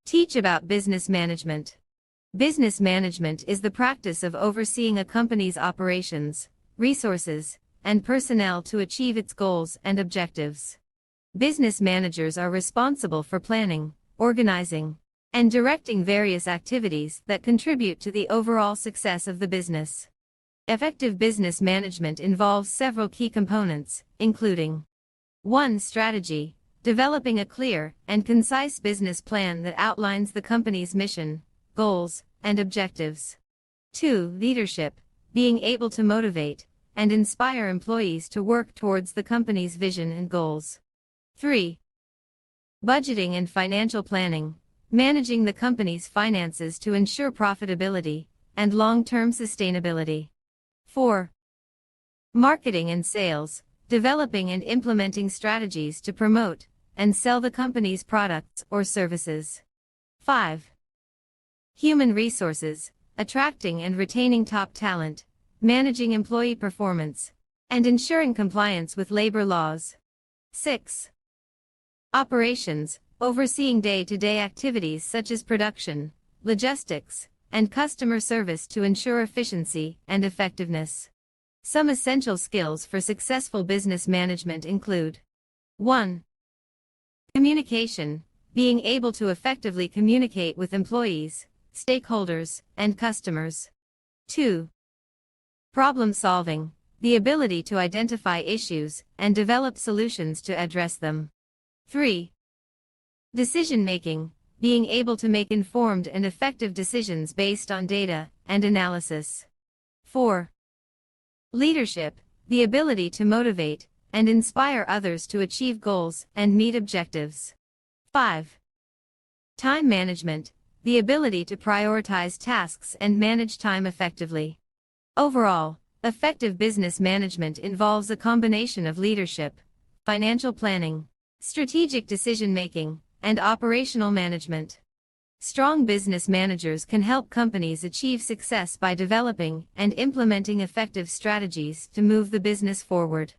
Teach about business management. Business management is the practice of overseeing a company's operations, resources, and personnel to achieve its goals and objectives. Business managers are responsible for planning, organizing, and directing various activities that contribute to the overall success of the business. Effective business management involves several key components, including 1. Strategy. Developing a clear and concise business plan that outlines the company's mission, goals, and objectives. 2. Leadership. Being able to motivate and inspire employees to work towards the company's vision and goals. 3. Budgeting and financial planning. Managing the company's finances to ensure profitability and long-term sustainability. 4. Marketing and sales. Developing and implementing strategies to promote and sell the company's products or services. 5. Human resources. Attracting and retaining top talent, managing employee performance, and ensuring compliance with labor laws. 6. Operations. Overseeing day-to-day activities such as production, logistics, and customer service to ensure efficiency and effectiveness. Some essential skills for successful business management include 1. Communication. Being able to effectively communicate with employees, stakeholders, and customers. 2. Problem solving. The ability to identify issues and develop solutions to address them. 3. Decision making. Being able to make informed and effective decisions based on data and analysis. 4. Leadership. The ability to motivate and inspire others to achieve goals and meet objectives. 5. Time management. The ability to prioritize tasks and manage time effectively. Overall, effective business management involves a combination of leadership, financial planning, strategic decision-making, and operational management. Strong business managers can help companies achieve success by developing and implementing effective strategies to move the business forward.